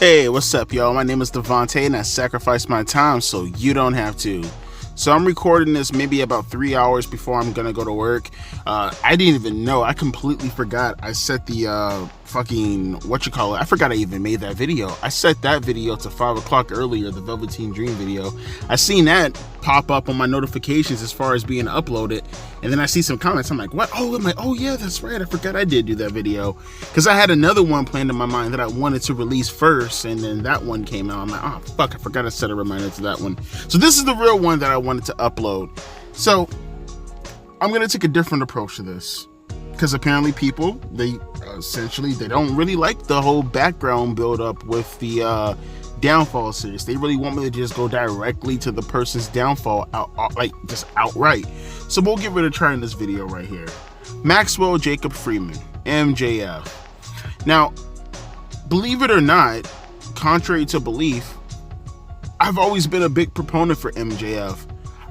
Hey, what's up, y'all? My name is Devontae, and I sacrificed my time so you don't have to. So I'm recording this maybe about 3 hours before I'm gonna go to work. I didn't even know. I completely forgot. I set the I forgot I even made that video. I set that video to 5 o'clock earlier, the Velveteen Dream video. I seen that pop up on my notifications as far as being uploaded, and then I see some comments. I'm like, what? Oh yeah, that's right. I forgot I did do that video, because I had another one planned in my mind that I wanted to release first, and then that one came out. I'm like, oh fuck, I forgot to set a reminder to that one. So this is the real one that I wanted to upload. So I'm gonna take a different approach to this, because apparently people, they don't really like the whole background build up with the downfall series. They really want me to just go directly to the person's downfall, just outright. So we'll give it a try in this video right here. Maxwell Jacob Freeman, MJF. Now, believe it or not, contrary to belief, I've always been a big proponent for MJF.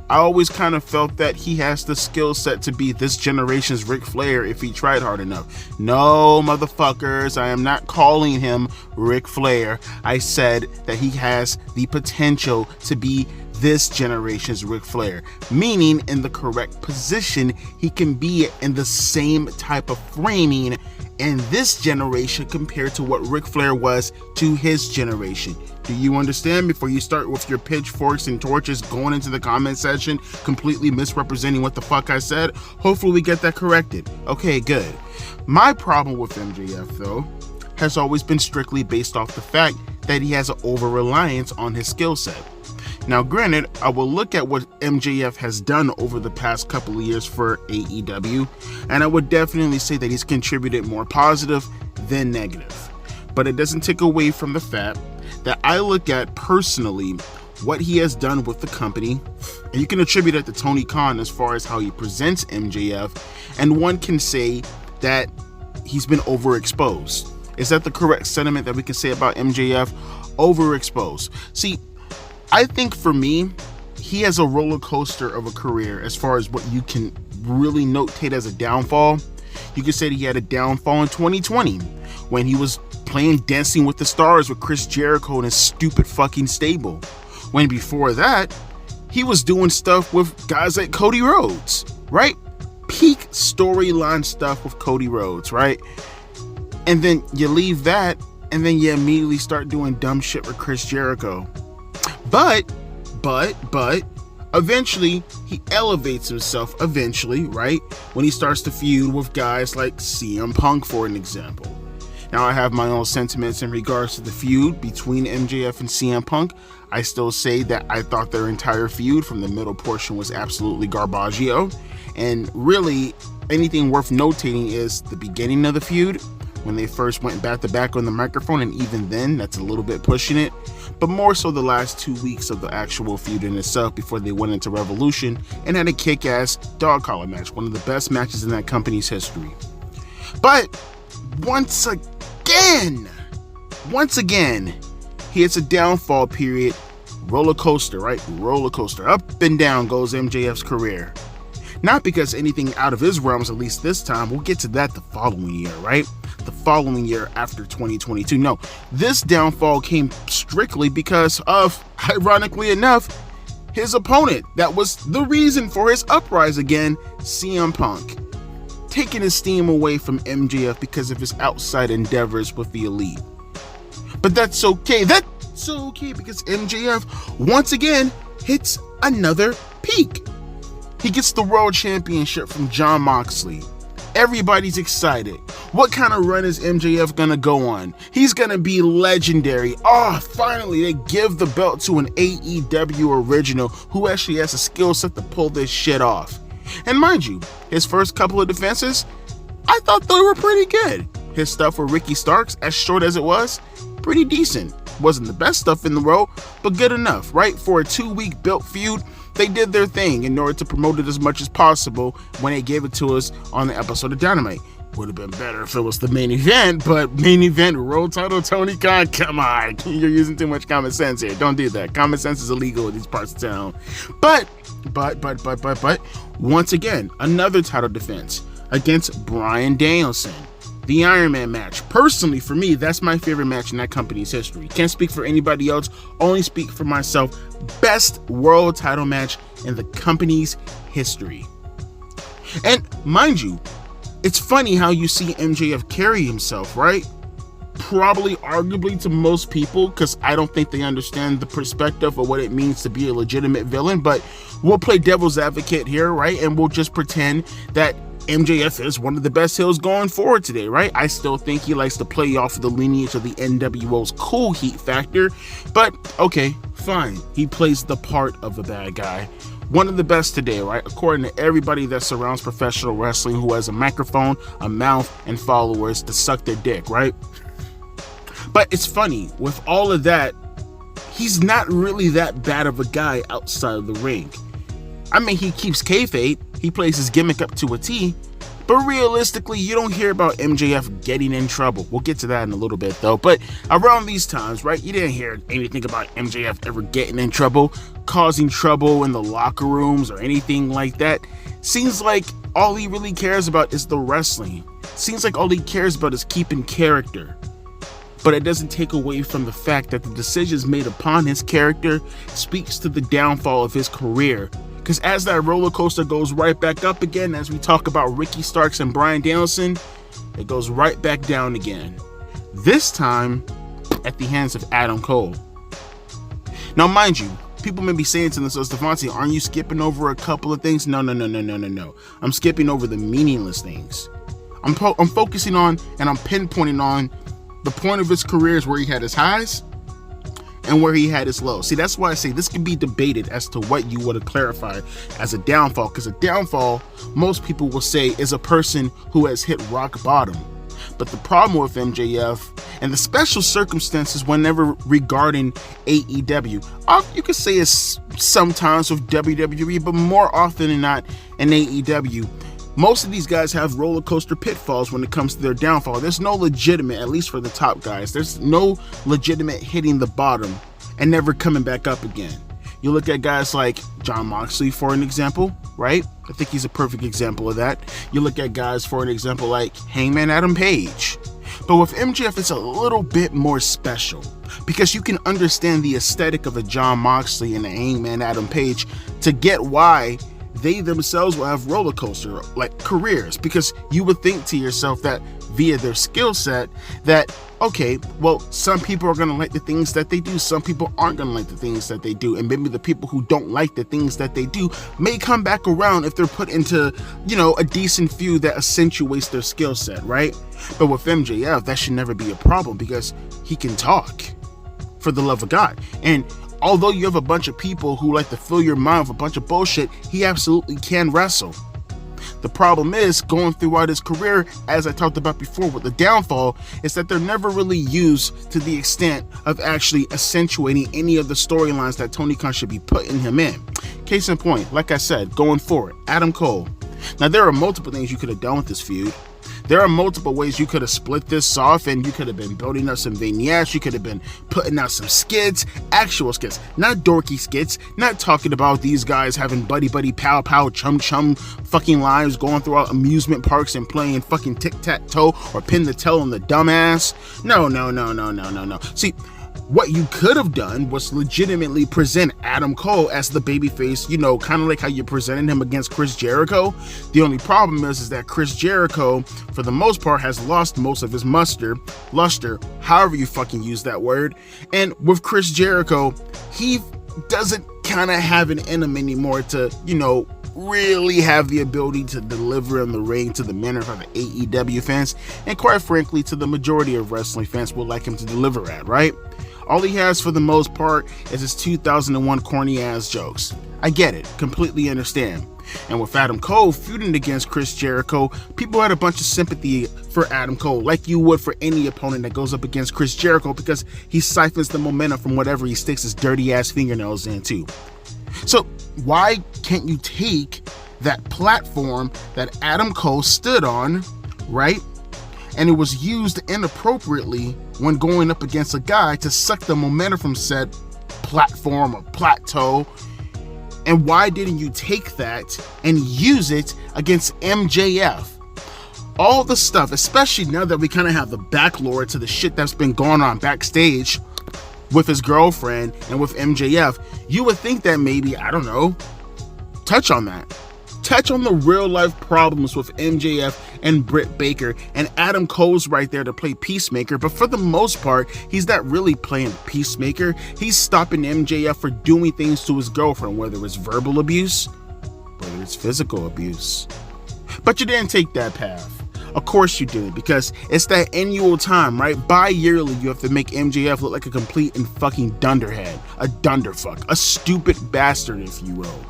I always kind of felt that he has the skill set to be this generation's Ric Flair if he tried hard enough. No, motherfuckers, I am not calling him Ric Flair. I said that he has the potential to be this generation's Ric Flair, meaning in the correct position, he can be in the same type of framing in this generation compared to what Ric Flair was to his generation. Do you understand? Before you start with your pitchforks and torches going into the comment section, completely misrepresenting what the fuck I said, hopefully we get that corrected. Okay, good. My problem with MJF, though, has always been strictly based off the fact that he has an over-reliance on his skill set. Now, granted, I will look at what MJF has done over the past couple of years for AEW, and I would definitely say that he's contributed more positive than negative. But it doesn't take away from the fact that I look at personally what he has done with the company, and you can attribute it to Tony Khan as far as how he presents MJF, and one can say that he's been overexposed. Is that the correct sentiment that we can say about MJF? Overexposed. See, I think for me, he has a roller coaster of a career as far as what you can really notate as a downfall. You could say that he had a downfall in 2020 when he was playing Dancing with the Stars with Chris Jericho and his stupid fucking stable. When before that, he was doing stuff with guys like Cody Rhodes, right? Peak storyline stuff with Cody Rhodes, right? And then you leave that, and then you immediately start doing dumb shit with Chris Jericho. But, eventually, he elevates himself, right? When he starts to feud with guys like CM Punk, for an example. Now, I have my own sentiments in regards to the feud between MJF and CM Punk. I still say that I thought their entire feud from the middle portion was absolutely garbaggio. And really, anything worth notating is the beginning of the feud, when they first went back to back on the microphone, and even then, that's a little bit pushing it. But more so the last 2 weeks of the actual feud in itself before they went into Revolution and had a kick-ass dog collar match, one of the best matches in that company's history. But once again, he hits a downfall period. Roller coaster, right? Roller coaster. Up and down goes MJF's career. Not because anything out of his realms, at least this time. We'll get to that the following year, right? The following year after 2022. No, this downfall came strictly because of, ironically enough, his opponent. That was the reason for his uprise again, CM Punk. Taking his steam away from MJF because of his outside endeavors with the Elite. But that's okay. That's okay because MJF once again hits another peak. He gets the World Championship from Jon Moxley. Everybody's excited. What kind of run is MJF gonna go on? He's gonna be legendary. Oh, finally, they give the belt to an AEW original who actually has a skill set to pull this shit off. And mind you, his first couple of defenses, I thought they were pretty good. His stuff with Ricky Starks, as short as it was, pretty decent. Wasn't the best stuff in the world, but good enough, right? For a 2-week built feud, they did their thing in order to promote it as much as possible when they gave it to us on the episode of Dynamite. Would have been better if it was the main event, but main event, world title, Tony Khan, come on. You're using too much common sense here. Don't do that. Common sense is illegal in these parts of town. But, once again, another title defense against Bryan Danielson. the Iron Man match. Personally, for me, that's my favorite match in that company's history. Can't speak for anybody else, only speak for myself. Best world title match in the company's history. And mind you, it's funny how you see MJF carry himself, right? Probably arguably to most people, because I don't think they understand the perspective of what it means to be a legitimate villain, but we'll play devil's advocate here, right? And we'll just pretend that MJF is one of the best heels going forward today, right? I still think he likes to play off of the lineage of the NWO's cool heat factor, but okay, fine. He plays the part of a bad guy. One of the best today, right? According to everybody that surrounds professional wrestling who has a microphone, a mouth, and followers to suck their dick, right? But it's funny, with all of that, he's not really that bad of a guy outside of the ring. I mean, he keeps kayfabe, he plays his gimmick up to a T, but realistically, you don't hear about MJF getting in trouble. We'll get to that in a little bit though, but around these times, right, you didn't hear anything about MJF ever getting in trouble, causing trouble in the locker rooms or anything like that. Seems like all he really cares about is the wrestling. Seems like all he cares about is keeping character. But it doesn't take away from the fact that the decisions made upon his character speaks to the downfall of his career. Because as that roller coaster goes right back up again, as we talk about Ricky Starks and Bryan Danielson, it goes right back down again. This time, at the hands of Adam Cole. Now, mind you, people may be saying to themselves, Devontae, aren't you skipping over a couple of things? No. I'm skipping over the meaningless things. I'm focusing on and I'm pinpointing on the point of his career is where he had his highs and where he had his lows. See, that's why I say this can be debated as to what you would clarify as a downfall, because a downfall, most people will say, is a person who has hit rock bottom. But the problem with MJF and the special circumstances whenever regarding AEW, you could say it's sometimes with WWE, but more often than not in AEW, most of these guys have roller coaster pitfalls when it comes to their downfall. There's no legitimate, at least for the top guys, there's no legitimate hitting the bottom and never coming back up again. You look at guys like Jon Moxley, for an example, right? I think he's a perfect example of that. You look at guys, for an example, like Hangman Adam Page. But with MJF, it's a little bit more special because you can understand the aesthetic of a Jon Moxley and a Hangman Adam Page to get why they themselves will have roller coaster like careers, because you would think to yourself that via their skill set that, okay, well, some people are going to like the things that they do, some people aren't going to like the things that they do, and maybe the people who don't like the things that they do may come back around if they're put into, a decent feud that accentuates their skill set, right? But with MJF, that should never be a problem because he can talk, for the love of God. And although you have a bunch of people who like to fill your mind with a bunch of bullshit, he absolutely can wrestle. The problem is, going throughout his career, as I talked about before with the downfall, is that they're never really used to the extent of actually accentuating any of the storylines that Tony Khan should be putting him in. Case in point, like I said, going forward, Adam Cole. Now, there are multiple things you could have done with this feud. There are multiple ways you could have split this off, and you could have been building up some vignettes, you could have been putting out some skits, actual skits, not dorky skits, not talking about these guys having buddy pow pow chum chum fucking lives going throughout amusement parks and playing fucking tic-tac-toe or pin the tail on the dumbass. No. See, what you could have done was legitimately present Adam Cole as the babyface, kind of like how you presented him against Chris Jericho. The only problem is that Chris Jericho, for the most part, has lost most of his luster, however you fucking use that word. And with Chris Jericho, he doesn't kind of have it in him anymore to, really have the ability to deliver in the ring to the manner of the AEW fans, and quite frankly, to the majority of wrestling fans would like him to deliver at, right? All he has for the most part is his 2001 corny ass jokes. I get it, completely understand. And with Adam Cole feuding against Chris Jericho, people had a bunch of sympathy for Adam Cole, like you would for any opponent that goes up against Chris Jericho, because he siphons the momentum from whatever he sticks his dirty ass fingernails into. So why can't you take that platform that Adam Cole stood on, right? And it was used inappropriately when going up against a guy to suck the momentum from said platform or plateau. And why didn't you take that and use it against MJF? all the stuff, especially now that we kind of have the back lore to the shit that's been going on backstage with his girlfriend and with MJF, you would think that maybe, I don't know, touch on that. Touch on the real life problems with MJF and Britt Baker, and Adam Cole's right there to play peacemaker, but for the most part, he's not really playing peacemaker. He's stopping MJF for doing things to his girlfriend, whether it's verbal abuse, whether it's physical abuse. But you didn't take that path. Of course you didn't, because it's that annual time, right? Bi-yearly, you have to make MJF look like a complete and fucking dunderhead, a dunderfuck, a stupid bastard, if you will.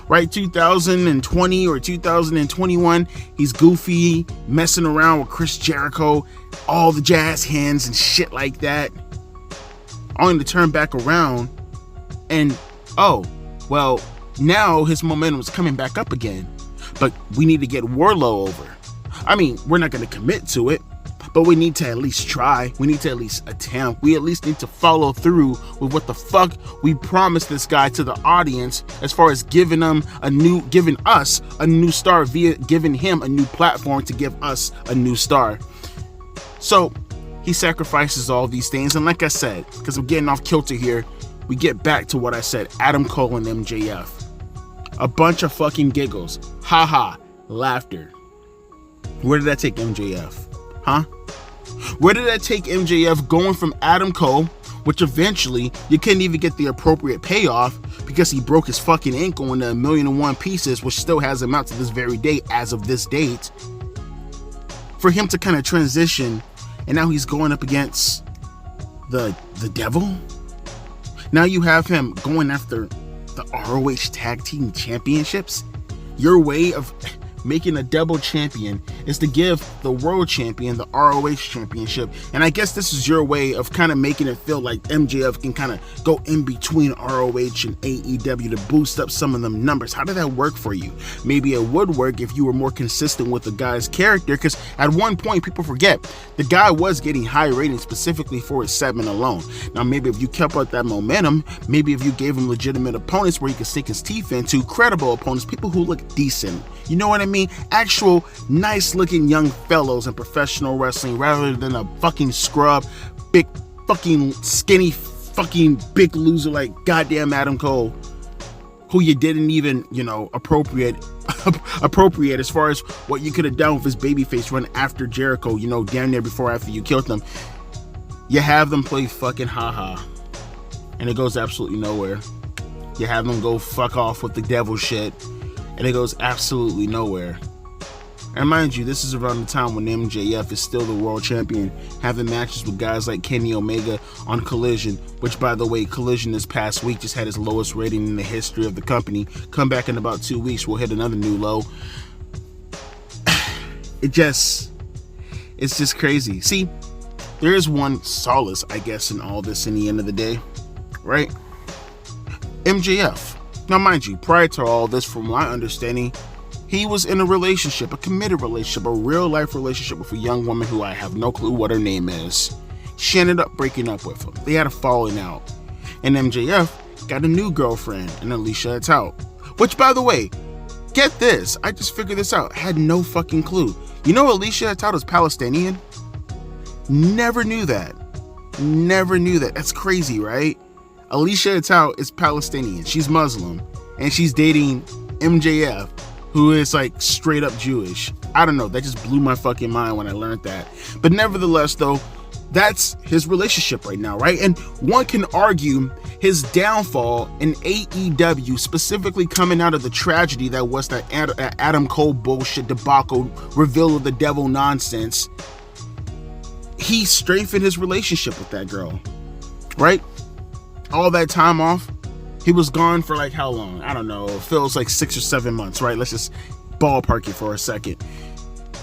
Right, 2020 or 2021, he's goofy, messing around with Chris Jericho, all the jazz hands and shit like that. Only to turn back around and, oh, well, now his momentum is coming back up again. But we need to get Wardlow over. I mean, we're not going to commit to it, but we need to at least try. We need to at least attempt. We at least need to follow through with what the fuck we promised this guy to the audience, as far as giving us a new star via giving him a new platform to give us a new star. So he sacrifices all these things, and like I said, because I'm getting off kilter here, we get back to what I said: Adam Cole and MJF. A bunch of fucking giggles, haha, laughter. Where did that take MJF? Huh? Where did that take MJF going from Adam Cole, which eventually you couldn't even get the appropriate payoff because he broke his fucking ankle into 1,000,001 pieces, which still has him out to this very day as of this date, for him to kind of transition, and now he's going up against the devil? Now you have him going after the ROH Tag Team Championships? Your way of making a double champion is to give the world champion the ROH championship, and I guess this is your way of kind of making it feel like MJF can kind of go in between ROH and AEW to boost up some of them numbers. How did that work for you? Maybe it would work if you were more consistent with the guy's character, because at one point, people forget, the guy was getting high ratings specifically for his segment alone. Now maybe if you kept up that momentum, maybe if you gave him legitimate opponents where he could sink his teeth into, credible opponents, people who look decent, you know what I mean? Actual nice looking young fellows in professional wrestling, rather than a fucking scrub, big fucking skinny fucking big loser like goddamn Adam Cole, who you didn't even, appropriate as far as what you could have done with his babyface run after Jericho, damn near before after you killed them. You have them play fucking haha, and it goes absolutely nowhere. You have them go fuck off with the devil shit, and it goes absolutely nowhere. And mind you, this is around the time when MJF is still the world champion, having matches with guys like Kenny Omega on Collision, which, by the way, Collision this past week just had its lowest rating in the history of the company. Come back in about 2 weeks, we'll hit another new low. It's just crazy. See, there is one solace, I guess, in all this in the end of the day, right? MJF. Now, mind you, prior to all this, from my understanding, he was in a relationship, a committed relationship, a real-life relationship with a young woman who I have no clue what her name is. She ended up breaking up with him. They had a falling out. And MJF got a new girlfriend, and Alicia Atout. Which, by the way, get this, I just figured this out. Had no fucking clue. You know Alicia Atout is Palestinian? Never knew that. That's crazy, right? Alicia Atout is Palestinian. She's Muslim. And she's dating MJF, who is like straight up Jewish. I don't know, that just blew my fucking mind when I learned that. But nevertheless though, that's his relationship right now, right? And one can argue his downfall in AEW, specifically coming out of the tragedy that was that Adam Cole bullshit debacle, reveal of the devil nonsense, he strengthened his relationship with that girl, right? All that time off, he was gone for like how long? I don't know. It feels like 6 or 7 months, right? Let's just ballpark it for a second.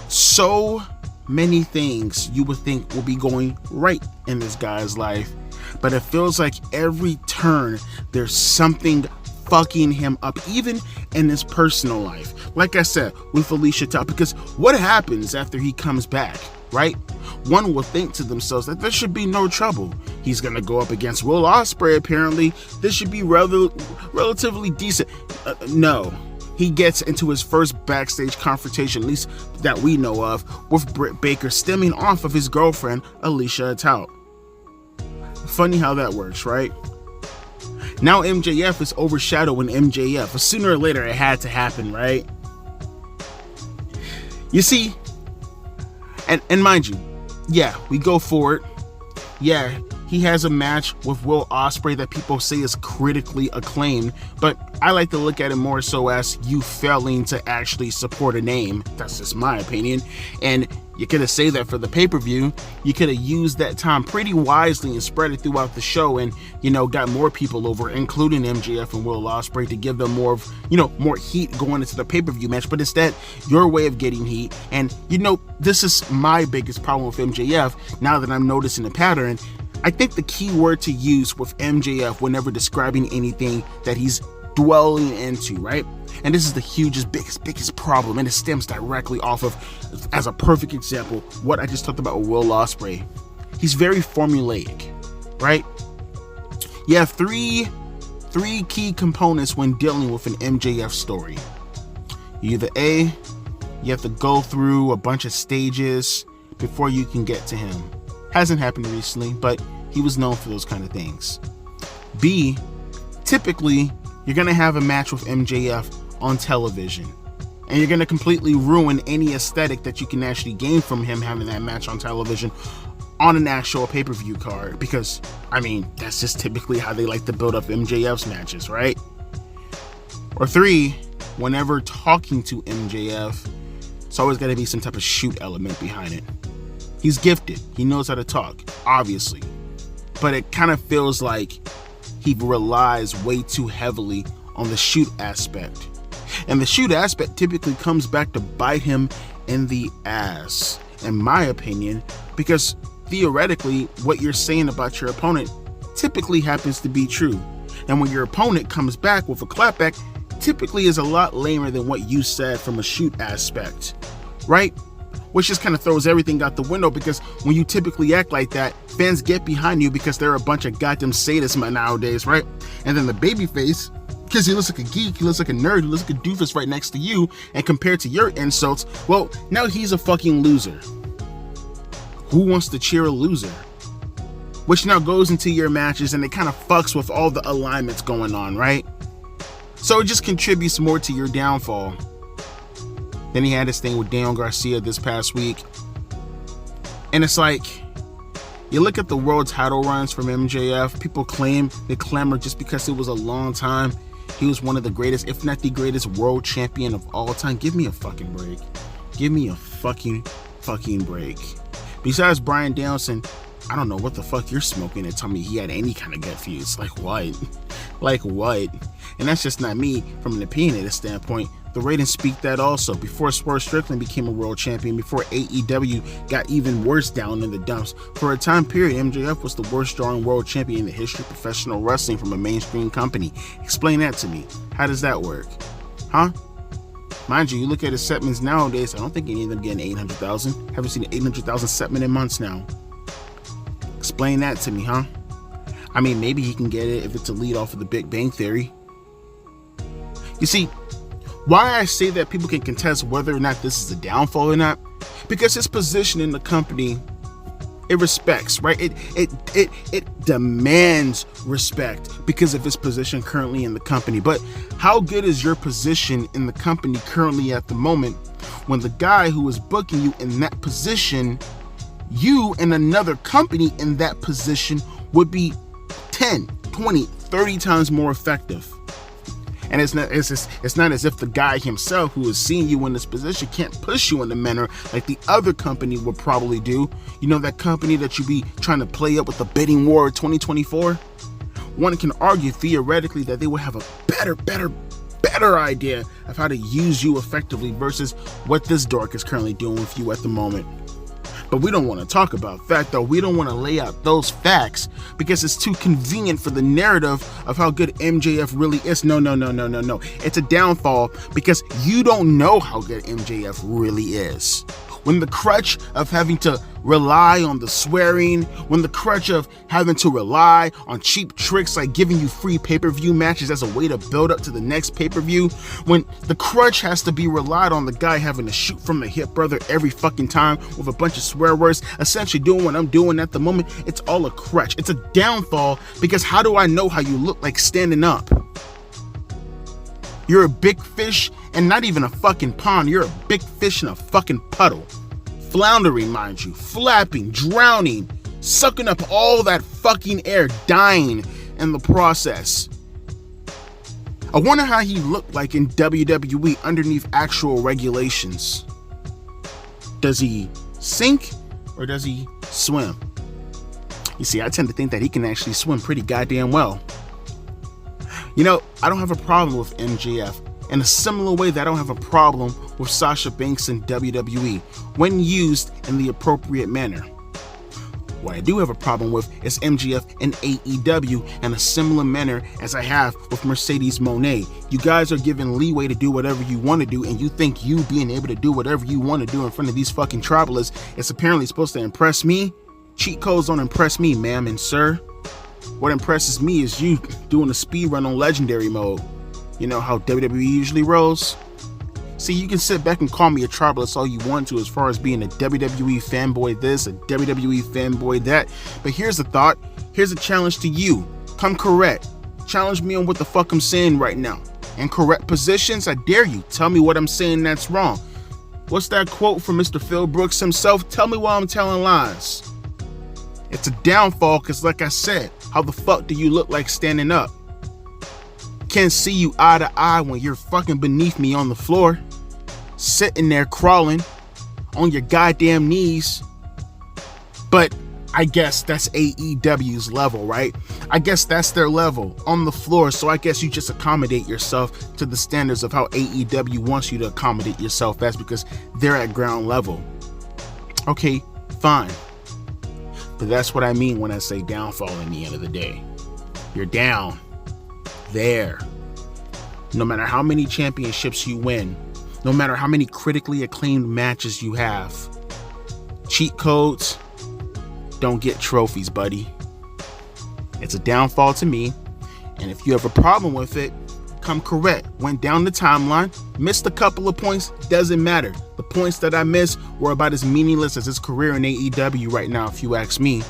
So many things you would think will be going right in this guy's life, but it feels like every turn there's something fucking him up, even in his personal life. Like I said, with Alicia Atout, because what happens after he comes back, right? One will think to themselves that there should be no trouble. He's gonna go up against Will Ospreay, apparently. This should be relatively decent. No. he gets into his first backstage confrontation, at least that we know of, with Britt Baker, stemming off of his girlfriend, Alicia Tout. Funny how that works, right? Now MJF is overshadowing MJF, but sooner or later it had to happen, right? You see, and mind you, yeah, we go forward. Yeah, he has a match with Will Ospreay that people say is critically acclaimed, but I like to look at it more so as you failing to actually support a name. That's just my opinion. And you could have saved that for the pay-per-view. You could have used that time pretty wisely and spread it throughout the show, and got more people over, including MJF and Will Ospreay, to give them more heat going into the pay-per-view match. But instead, your way of getting heat, and this is my biggest problem with MJF now that I'm noticing a pattern. I think the key word to use with MJF whenever describing anything that he's dwelling into, right? And this is the biggest problem, and it stems directly off of, as a perfect example, what I just talked about with Will Ospreay. He's very formulaic, right? You have three key components when dealing with an MJF story. You have to go through a bunch of stages before you can get to him. Hasn't happened recently, but he was known for those kind of things. B, typically, you're going to have a match with MJF on television, and you're going to completely ruin any aesthetic that you can actually gain from him having that match on television on an actual pay-per-view card, because, that's just typically how they like to build up MJF's matches, right? Or 3, whenever talking to MJF, it's always got to be some type of shoot element behind it. He's gifted. He knows how to talk, obviously. But it kind of feels like he relies way too heavily on the shoot aspect. And the shoot aspect typically comes back to bite him in the ass, in my opinion, because theoretically, what you're saying about your opponent typically happens to be true. And when your opponent comes back with a clapback, typically is a lot lamer than what you said from a shoot aspect, right? Which just kind of throws everything out the window, because when you typically act like that, fans get behind you because they're a bunch of goddamn sadists nowadays, right? And then the babyface, because he looks like a geek, he looks like a nerd, he looks like a doofus right next to you, and compared to your insults, well, now he's a fucking loser. Who wants to cheer a loser? Which now goes into your matches, and it kind of fucks with all the alignments going on, right? So it just contributes more to your downfall. Then he had this thing with Daniel Garcia this past week. And it's like, you look at the world title runs from MJF, people clamor just because it was a long time. He was one of the greatest, if not the greatest world champion of all time. Give me a fucking break. Give me a fucking break. Besides Bryan Danielson, I don't know what the fuck you're smoking and tell me he had any kind of gut feuds. Like what? Like what? And that's just not me from an opinionated standpoint. The ratings speak that also. Before Swerve Strickland became a world champion, before AEW got even worse down in the dumps, for a time period, MJF was the worst drawing world champion in the history of professional wrestling from a mainstream company. Explain that to me. How does that work? Huh? Mind you, you look at his segments nowadays, I don't think any of them getting 800,000. Haven't seen an 800,000 segment in months now. Explain that to me, huh? Maybe he can get it if it's a lead off of the Big Bang Theory. You see, why I say that people can contest whether or not this is a downfall or not, because his position in the company, it respects, right? It demands respect because of his position currently in the company. But how good is your position in the company currently at the moment when the guy who is booking you in that position, you and another company in that position would be 10, 20, 30 times more effective? And it's not as if the guy himself who is seeing you in this position can't push you in the manner like the other company would probably do. You know, that company that you be trying to play up with the bidding war of 2024? One can argue theoretically that they would have a better idea of how to use you effectively versus what this dork is currently doing with you at the moment. But we don't want to talk about that, though. We don't want to lay out those facts because it's too convenient for the narrative of how good MJF really is. No. It's a downfall because you don't know how good MJF really is. when the crutch of having to rely on the swearing, when the crutch of having to rely on cheap tricks like giving you free pay-per-view matches as a way to build up to the next pay-per-view, when the crutch has to be relied on the guy having to shoot from the hip, brother, every fucking time with a bunch of swear words, essentially doing what I'm doing at the moment, it's all a crutch. It's a downfall, because how do I know how you look like standing up? You're a big fish and not even a fucking pond. You're a big fish in a fucking puddle. Floundering, mind you, flapping, drowning, sucking up all that fucking air, dying in the process. I wonder how he looked like in WWE underneath actual regulations. Does he sink or does he swim? You see, I tend to think that he can actually swim pretty goddamn well. You know, I don't have a problem with MJF in a similar way that I don't have a problem with Sasha Banks in WWE when used in the appropriate manner. What I do have a problem with is MJF in AEW in a similar manner as I have with Mercedes Moné. You guys are given leeway to do whatever you want to do, and you think you being able to do whatever you want to do in front of these fucking travelers is apparently supposed to impress me? Cheat codes don't impress me, ma'am and sir. What impresses me is you doing a speed run on legendary mode. You know how WWE usually rolls? See, you can sit back and call me a tribalist all you want to as far as being a WWE fanboy this, a WWE fanboy that. But here's the thought. Here's a challenge to you. Come correct. Challenge me on what the fuck I'm saying right now. In correct positions, I dare you. Tell me what I'm saying that's wrong. What's that quote from Mr. Phil Brooks himself? Tell me why I'm telling lies. It's a downfall because, like I said, how the fuck do you look like standing up? Can't see you eye to eye when you're fucking beneath me on the floor, sitting there crawling on your goddamn knees. But I guess that's AEW's level, right? I guess that's their level, on the floor. So I guess you just accommodate yourself to the standards of how AEW wants you to accommodate yourself as, because they're at ground level. Okay, fine. But that's what I mean when I say downfall in the end of the day. You're down there. No matter how many championships you win, no matter how many critically acclaimed matches you have, cheat codes don't get trophies, buddy. It's a downfall to me. And if you have a problem with it, come correct. Went down the timeline, missed a couple of points, doesn't matter. The points that I missed were about as meaningless as his career in AEW right now, if you ask me.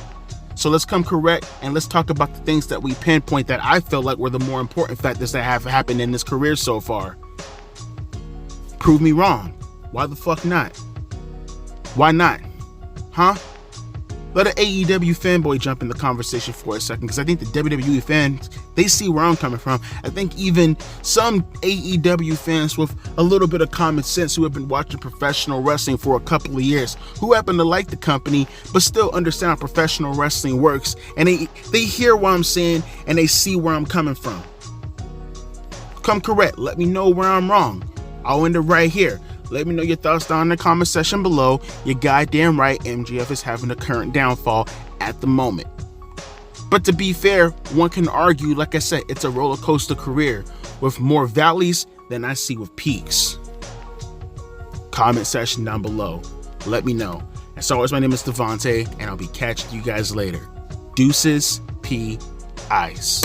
So let's come correct and let's talk about the things that we pinpoint that I feel like were the more important factors that have happened in his career so far. Prove me wrong. Why the fuck not? Why not? Huh? Let an AEW fanboy jump in the conversation for a second, because I think the WWE fans, they see where I'm coming from. I think even some AEW fans with a little bit of common sense who have been watching professional wrestling for a couple of years, who happen to like the company, but still understand how professional wrestling works, and they hear what I'm saying, and they see where I'm coming from. Come correct. Let me know where I'm wrong. I'll end it right here. Let me know your thoughts down in the comment section below. You're goddamn right, MJF is having a current downfall at the moment. But to be fair, one can argue, like I said, it's a roller coaster career with more valleys than I see with peaks. Comment section down below. Let me know. As always, my name is Devontae, and I'll be catching you guys later. Deuces, P. Ice.